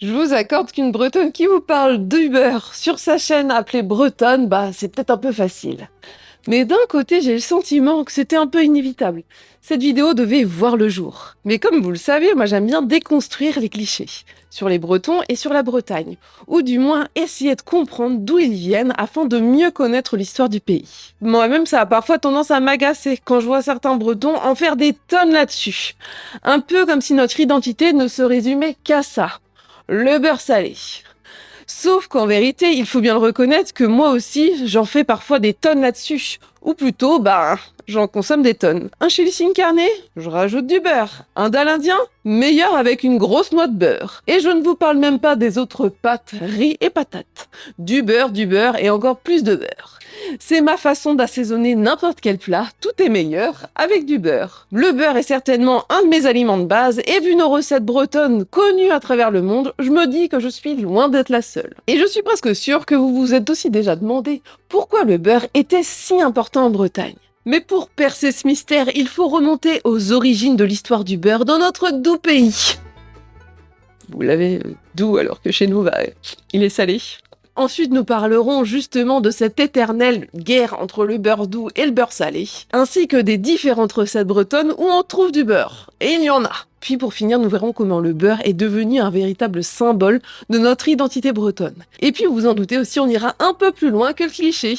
Je vous accorde qu'une Bretonne qui vous parle de beurre sur sa chaîne appelée Bretonne, c'est peut-être un peu facile. Mais d'un côté, j'ai le sentiment que c'était un peu inévitable. Cette vidéo devait voir le jour. Mais comme vous le savez, moi j'aime bien déconstruire les clichés sur les Bretons et sur la Bretagne, ou du moins essayer de comprendre d'où ils viennent afin de mieux connaître l'histoire du pays. Moi-même, ça a parfois tendance à m'agacer quand je vois certains Bretons en faire des tonnes là-dessus. Un peu comme si notre identité ne se résumait qu'à ça. Le beurre salé. Sauf qu'en vérité, il faut bien le reconnaître que moi aussi, j'en fais parfois des tonnes là-dessus. Ou plutôt, j'en consomme des tonnes. Un chili sin carne, je rajoute du beurre. Un dalle indien, meilleur avec une grosse noix de beurre. Et je ne vous parle même pas des autres pâtes, riz et patates. Du beurre et encore plus de beurre. C'est ma façon d'assaisonner n'importe quel plat, tout est meilleur avec du beurre. Le beurre est certainement un de mes aliments de base et vu nos recettes bretonnes connues à travers le monde, je me dis que je suis loin d'être la seule. Et je suis presque sûre que vous vous êtes aussi déjà demandé pourquoi le beurre était si important en Bretagne. Mais pour percer ce mystère, il faut remonter aux origines de l'histoire du beurre dans notre doux pays. Vous l'avez doux alors que chez nous, il est salé. Ensuite, nous parlerons justement de cette éternelle guerre entre le beurre doux et le beurre salé, ainsi que des différentes recettes bretonnes où on trouve du beurre. Et il y en a. Puis pour finir, nous verrons comment le beurre est devenu un véritable symbole de notre identité bretonne. Et puis, vous vous en doutez aussi, on ira un peu plus loin que le cliché.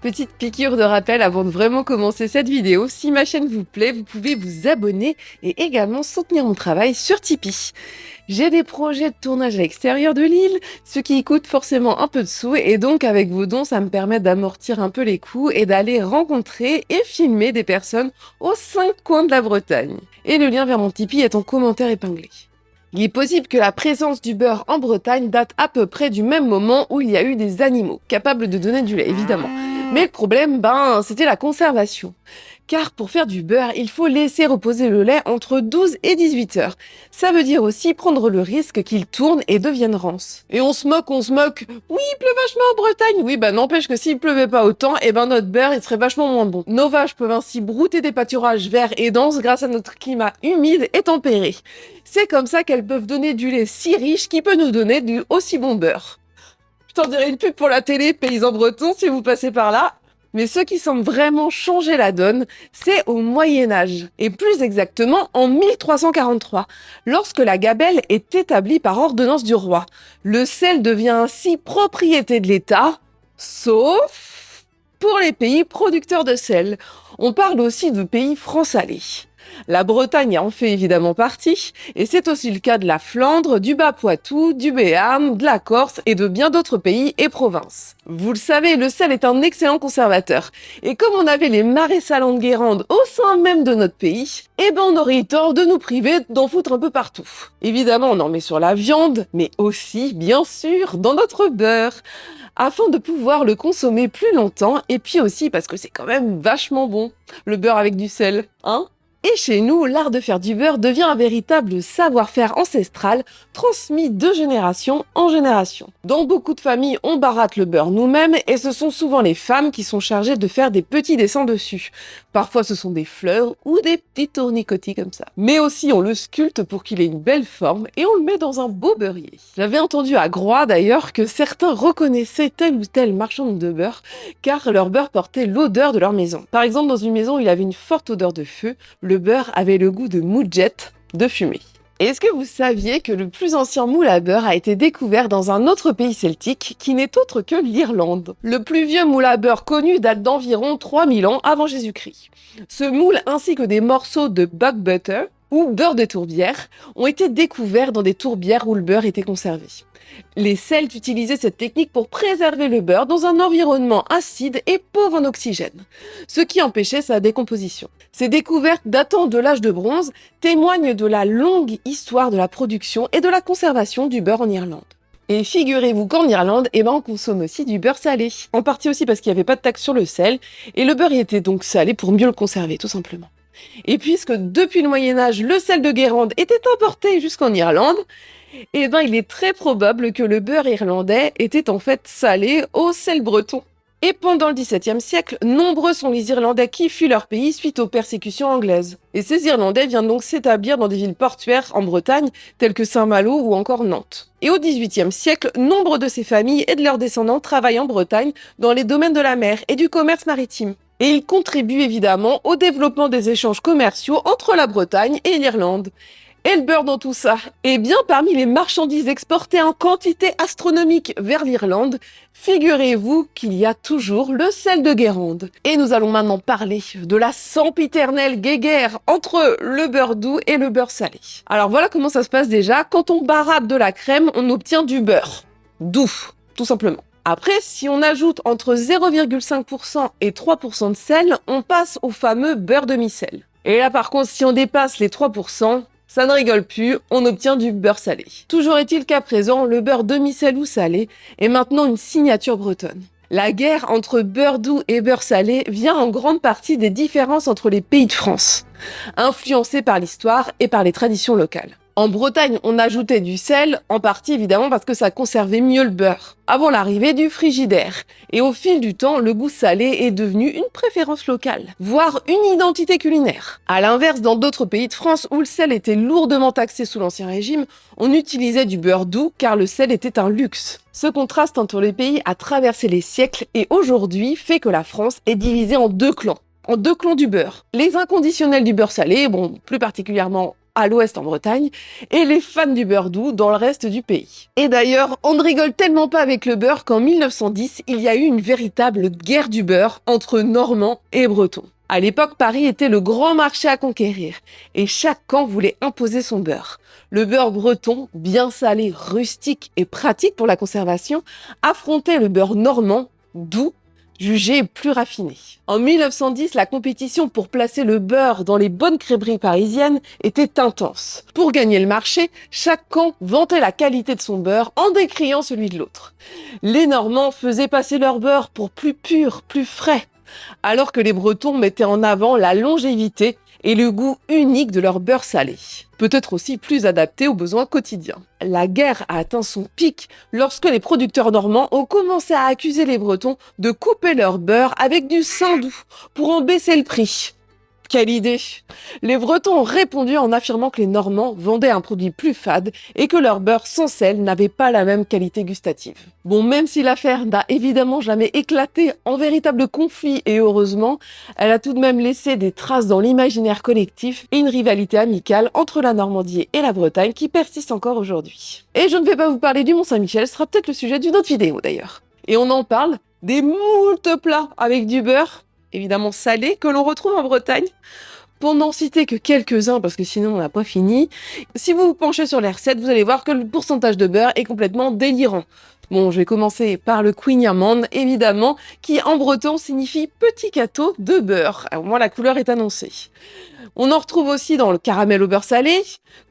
Petite piqûre de rappel avant de vraiment commencer cette vidéo, si ma chaîne vous plaît, vous pouvez vous abonner et également soutenir mon travail sur Tipeee. J'ai des projets de tournage à l'extérieur de l'île, ce qui coûte forcément un peu de sous et donc avec vos dons, ça me permet d'amortir un peu les coûts et d'aller rencontrer et filmer des personnes aux 5 coins de la Bretagne. Et le lien vers mon Tipeee est en commentaire épinglé. Il est possible que la présence du beurre en Bretagne date à peu près du même moment où il y a eu des animaux, capables de donner du lait évidemment. Mais le problème, c'était la conservation. Car pour faire du beurre, il faut laisser reposer le lait entre 12 et 18 heures. Ça veut dire aussi prendre le risque qu'il tourne et devienne rance. Et on se moque. Oui, il pleut vachement en Bretagne. Oui, n'empêche que s'il pleuvait pas autant, notre beurre, il serait vachement moins bon. Nos vaches peuvent ainsi brouter des pâturages verts et denses grâce à notre climat humide et tempéré. C'est comme ça qu'elles peuvent donner du lait si riche qui peut nous donner du aussi bon beurre. Je t'en dirai une pub pour la télé, paysans bretons, si vous passez par là. Mais ce qui semble vraiment changer la donne, c'est au Moyen-Âge. Et plus exactement en 1343, lorsque la gabelle est établie par ordonnance du roi. Le sel devient ainsi propriété de l'État, sauf pour les pays producteurs de sel. On parle aussi de pays franc-salés. La Bretagne en fait évidemment partie, et c'est aussi le cas de la Flandre, du Bas-Poitou, du Béarn, de la Corse et de bien d'autres pays et provinces. Vous le savez, le sel est un excellent conservateur, et comme on avait les marais salants de Guérande au sein même de notre pays, on aurait eu tort de nous priver d'en foutre un peu partout. Évidemment, on en met sur la viande, mais aussi, bien sûr, dans notre beurre, afin de pouvoir le consommer plus longtemps, et puis aussi parce que c'est quand même vachement bon, le beurre avec du sel, hein? Et chez nous, l'art de faire du beurre devient un véritable savoir-faire ancestral transmis de génération en génération. Dans beaucoup de familles, on baratte le beurre nous-mêmes et ce sont souvent les femmes qui sont chargées de faire des petits dessins dessus. Parfois ce sont des fleurs ou des petits tournicotis comme ça. Mais aussi on le sculpte pour qu'il ait une belle forme et on le met dans un beau beurrier. J'avais entendu à Groix d'ailleurs que certains reconnaissaient tel ou tel marchand de beurre car leur beurre portait l'odeur de leur maison. Par exemple dans une maison où il avait une forte odeur de feu, le beurre avait le goût de moudjette, de fumée. Et est-ce que vous saviez que le plus ancien moule à beurre a été découvert dans un autre pays celtique qui n'est autre que l'Irlande? Le plus vieux moule à beurre connu date d'environ 3000 ans avant Jésus-Christ. Ce moule ainsi que des morceaux de buck butter, ou beurre de tourbière, ont été découverts dans des tourbières où le beurre était conservé. Les Celtes utilisaient cette technique pour préserver le beurre dans un environnement acide et pauvre en oxygène, ce qui empêchait sa décomposition. Ces découvertes datant de l'âge de bronze témoignent de la longue histoire de la production et de la conservation du beurre en Irlande. Et figurez-vous qu'en Irlande, on consomme aussi du beurre salé. En partie aussi parce qu'il n'y avait pas de taxe sur le sel, et le beurre y était donc salé pour mieux le conserver, tout simplement. Et puisque depuis le Moyen-Âge, le sel de Guérande était importé jusqu'en Irlande, il est très probable que le beurre irlandais était en fait salé au sel breton. Et pendant le XVIIe siècle, nombreux sont les Irlandais qui fuient leur pays suite aux persécutions anglaises. Et ces Irlandais viennent donc s'établir dans des villes portuaires en Bretagne, telles que Saint-Malo ou encore Nantes. Et au XVIIIe siècle, nombre de ces familles et de leurs descendants travaillent en Bretagne dans les domaines de la mer et du commerce maritime. Et ils contribuent évidemment au développement des échanges commerciaux entre la Bretagne et l'Irlande. Et le beurre dans tout ça? Eh bien, parmi les marchandises exportées en quantité astronomique vers l'Irlande, figurez-vous qu'il y a toujours le sel de Guérande. Et nous allons maintenant parler de la sempiternelle guéguerre entre le beurre doux et le beurre salé. Alors voilà comment ça se passe déjà. Quand on barade de la crème, on obtient du beurre doux, tout simplement. Après, si on ajoute entre 0,5% et 3% de sel, on passe au fameux beurre demi-sel. Et là par contre, si on dépasse les 3%, ça ne rigole plus, on obtient du beurre salé. Toujours est-il qu'à présent, le beurre demi-sel ou salé est maintenant une signature bretonne. La guerre entre beurre doux et beurre salé vient en grande partie des différences entre les pays de France, influencées par l'histoire et par les traditions locales. En Bretagne, on ajoutait du sel, en partie évidemment parce que ça conservait mieux le beurre, avant l'arrivée du frigidaire. Et au fil du temps, le goût salé est devenu une préférence locale, voire une identité culinaire. À l'inverse, dans d'autres pays de France où le sel était lourdement taxé sous l'Ancien Régime, on utilisait du beurre doux car le sel était un luxe. Ce contraste entre les pays a traversé les siècles et aujourd'hui fait que la France est divisée en deux clans du beurre. Les inconditionnels du beurre salé, plus particulièrement à l'ouest en Bretagne, et les fans du beurre doux dans le reste du pays. Et d'ailleurs, on ne rigole tellement pas avec le beurre qu'en 1910, il y a eu une véritable guerre du beurre entre Normands et Bretons. À l'époque, Paris était le grand marché à conquérir, et chaque camp voulait imposer son beurre. Le beurre breton, bien salé, rustique et pratique pour la conservation, affrontait le beurre normand, doux, jugé plus raffiné. En 1910, la compétition pour placer le beurre dans les bonnes crêperies parisiennes était intense. Pour gagner le marché, chaque camp vantait la qualité de son beurre en décriant celui de l'autre. Les Normands faisaient passer leur beurre pour plus pur, plus frais, alors que les Bretons mettaient en avant la longévité et le goût unique de leur beurre salé, peut-être aussi plus adapté aux besoins quotidiens. La guerre a atteint son pic lorsque les producteurs normands ont commencé à accuser les Bretons de couper leur beurre avec du saindoux pour en baisser le prix. Quelle idée! Les Bretons ont répondu en affirmant que les Normands vendaient un produit plus fade et que leur beurre sans sel n'avait pas la même qualité gustative. Même si l'affaire n'a évidemment jamais éclaté en véritable conflit et heureusement, elle a tout de même laissé des traces dans l'imaginaire collectif et une rivalité amicale entre la Normandie et la Bretagne qui persiste encore aujourd'hui. Et je ne vais pas vous parler du Mont-Saint-Michel, ce sera peut-être le sujet d'une autre vidéo d'ailleurs. Et on en parle des moultes plats avec du beurre, évidemment salé, que l'on retrouve en Bretagne. Pour n'en citer que quelques-uns, parce que sinon on n'a pas fini, si vous vous penchez sur les recettes, vous allez voir que le pourcentage de beurre est complètement délirant. Je vais commencer par le Queen évidemment, qui en breton signifie petit gâteau de beurre. Au moins la couleur est annoncée. On en retrouve aussi dans le caramel au beurre salé,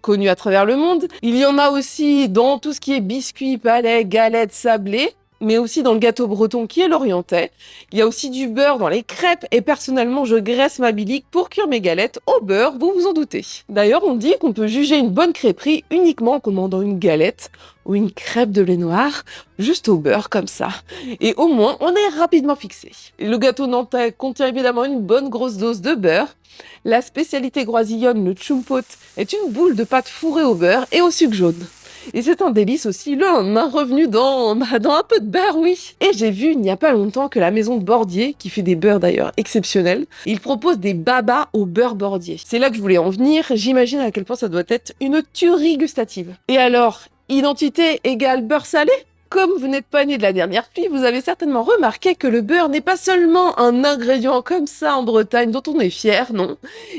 connu à travers le monde. Il y en a aussi dans tout ce qui est biscuits, palais, galettes, sablés, mais aussi dans le gâteau breton qui est l'orientais. Il y a aussi du beurre dans les crêpes et personnellement je graisse ma bilique pour cuire mes galettes au beurre, vous vous en doutez. D'ailleurs on dit qu'on peut juger une bonne crêperie uniquement en commandant une galette ou une crêpe de lait noir, juste au beurre comme ça. Et au moins on est rapidement fixé. Et le gâteau nantais contient évidemment une bonne grosse dose de beurre. La spécialité groisillonne, le chumpot, est une boule de pâte fourrée au beurre et au sucre jaune. Et c'est un délice aussi, le lendemain revenu dans un peu de beurre, oui. Et j'ai vu il n'y a pas longtemps que la maison de Bordier, qui fait des beurres d'ailleurs exceptionnels, il propose des babas au beurre Bordier. C'est là que je voulais en venir, j'imagine à quel point ça doit être une tuerie gustative. Et alors, identité égale beurre salé ? Comme vous n'êtes pas né de la dernière pluie, vous avez certainement remarqué que le beurre n'est pas seulement un ingrédient comme ça en Bretagne dont on est fier, non.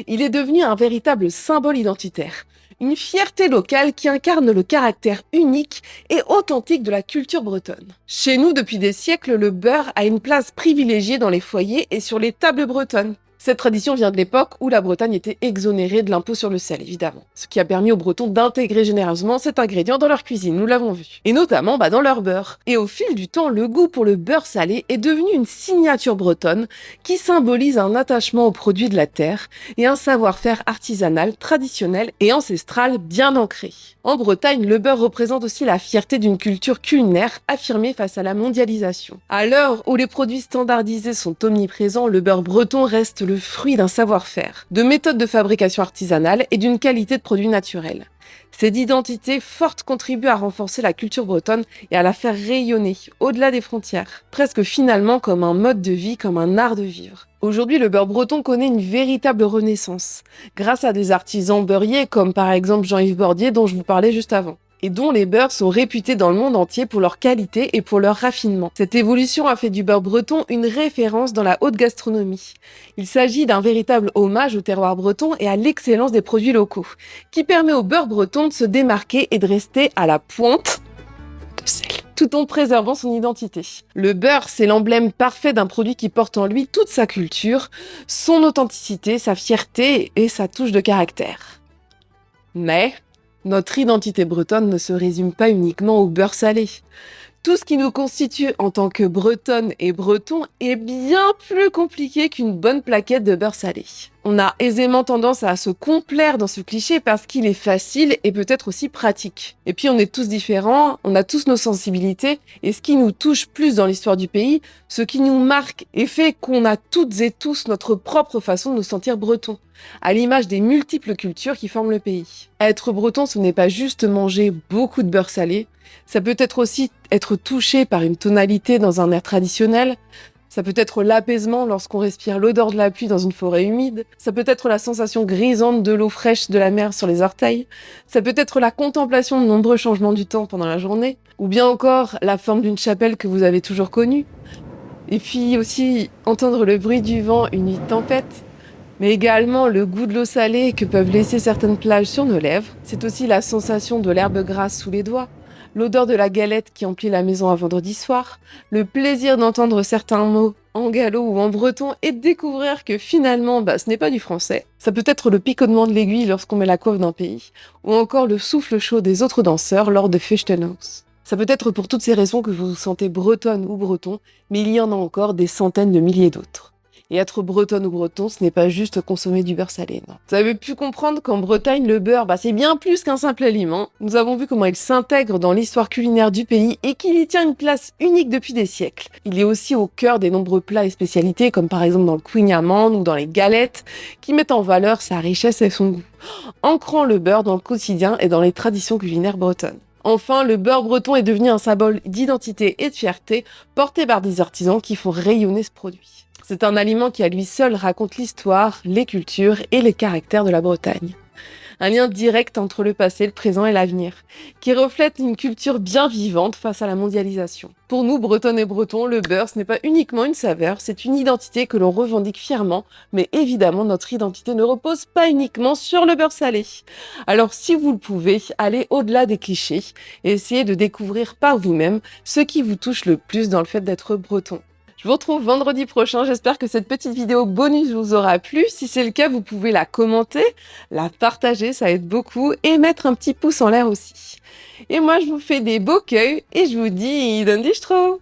Il est devenu un véritable symbole identitaire. Une fierté locale qui incarne le caractère unique et authentique de la culture bretonne. Chez nous, depuis des siècles, le beurre a une place privilégiée dans les foyers et sur les tables bretonnes. Cette tradition vient de l'époque où la Bretagne était exonérée de l'impôt sur le sel, évidemment, ce qui a permis aux Bretons d'intégrer généreusement cet ingrédient dans leur cuisine, nous l'avons vu, et notamment dans leur beurre. Et au fil du temps, le goût pour le beurre salé est devenu une signature bretonne qui symbolise un attachement aux produits de la terre et un savoir-faire artisanal, traditionnel et ancestral bien ancré. En Bretagne, le beurre représente aussi la fierté d'une culture culinaire affirmée face à la mondialisation. À l'heure où les produits standardisés sont omniprésents, le beurre breton reste le fruit d'un savoir-faire, de méthodes de fabrication artisanale et d'une qualité de produits naturels. Cette identité forte contribue à renforcer la culture bretonne et à la faire rayonner au-delà des frontières, presque finalement comme un mode de vie, comme un art de vivre. Aujourd'hui, le beurre breton connaît une véritable renaissance, grâce à des artisans beurriers comme par exemple Jean-Yves Bordier dont je vous parlais juste avant, et dont les beurres sont réputés dans le monde entier pour leur qualité et pour leur raffinement. Cette évolution a fait du beurre breton une référence dans la haute gastronomie. Il s'agit d'un véritable hommage au terroir breton et à l'excellence des produits locaux, qui permet au beurre breton de se démarquer et de rester à la pointe de sel, tout en préservant son identité. Le beurre, c'est l'emblème parfait d'un produit qui porte en lui toute sa culture, son authenticité, sa fierté et sa touche de caractère. Mais notre identité bretonne ne se résume pas uniquement au beurre salé. Tout ce qui nous constitue en tant que bretonne et breton est bien plus compliqué qu'une bonne plaquette de beurre salé. On a aisément tendance à se complaire dans ce cliché parce qu'il est facile et peut-être aussi pratique. Et puis on est tous différents, on a tous nos sensibilités, et ce qui nous touche plus dans l'histoire du pays, ce qui nous marque et fait qu'on a toutes et tous notre propre façon de nous sentir bretons, à l'image des multiples cultures qui forment le pays. Être breton, ce n'est pas juste manger beaucoup de beurre salé, ça peut être aussi être touché par une tonalité dans un air traditionnel, ça peut être l'apaisement lorsqu'on respire l'odeur de la pluie dans une forêt humide, ça peut être la sensation grisante de l'eau fraîche de la mer sur les orteils, ça peut être la contemplation de nombreux changements du temps pendant la journée, ou bien encore la forme d'une chapelle que vous avez toujours connue, et puis aussi entendre le bruit du vent une nuit de tempête, mais également le goût de l'eau salée que peuvent laisser certaines plages sur nos lèvres. C'est aussi la sensation de l'herbe grasse sous les doigts, l'odeur de la galette qui emplit la maison un vendredi soir, le plaisir d'entendre certains mots en gallo ou en breton et de découvrir que finalement, ce n'est pas du français. Ça peut être le picotement de l'aiguille lorsqu'on met la coiffe d'un pays, ou encore le souffle chaud des autres danseurs lors de Fechtenhaus. Ça peut être pour toutes ces raisons que vous vous sentez bretonne ou breton, mais il y en a encore des centaines de milliers d'autres. Et être bretonne ou breton, ce n'est pas juste consommer du beurre salé, non. Vous avez pu comprendre qu'en Bretagne, le beurre, c'est bien plus qu'un simple aliment. Nous avons vu comment il s'intègre dans l'histoire culinaire du pays et qu'il y tient une place unique depuis des siècles. Il est aussi au cœur des nombreux plats et spécialités, comme par exemple dans le kouign-amann ou dans les galettes, qui mettent en valeur sa richesse et son goût, ancrant le beurre dans le quotidien et dans les traditions culinaires bretonnes. Enfin, le beurre breton est devenu un symbole d'identité et de fierté, porté par des artisans qui font rayonner ce produit. C'est un aliment qui à lui seul raconte l'histoire, les cultures et les caractères de la Bretagne. Un lien direct entre le passé, le présent et l'avenir, qui reflète une culture bien vivante face à la mondialisation. Pour nous, Bretonnes et Bretons, le beurre, ce n'est pas uniquement une saveur, c'est une identité que l'on revendique fièrement, mais évidemment, notre identité ne repose pas uniquement sur le beurre salé. Alors, si vous le pouvez, allez au-delà des clichés et essayez de découvrir par vous-même ce qui vous touche le plus dans le fait d'être breton. Je vous retrouve vendredi prochain, j'espère que cette petite vidéo bonus vous aura plu. Si c'est le cas, vous pouvez la commenter, la partager, ça aide beaucoup, et mettre un petit pouce en l'air aussi. Et moi, je vous fais des beaux cueils, et je vous dis, dann dich trop!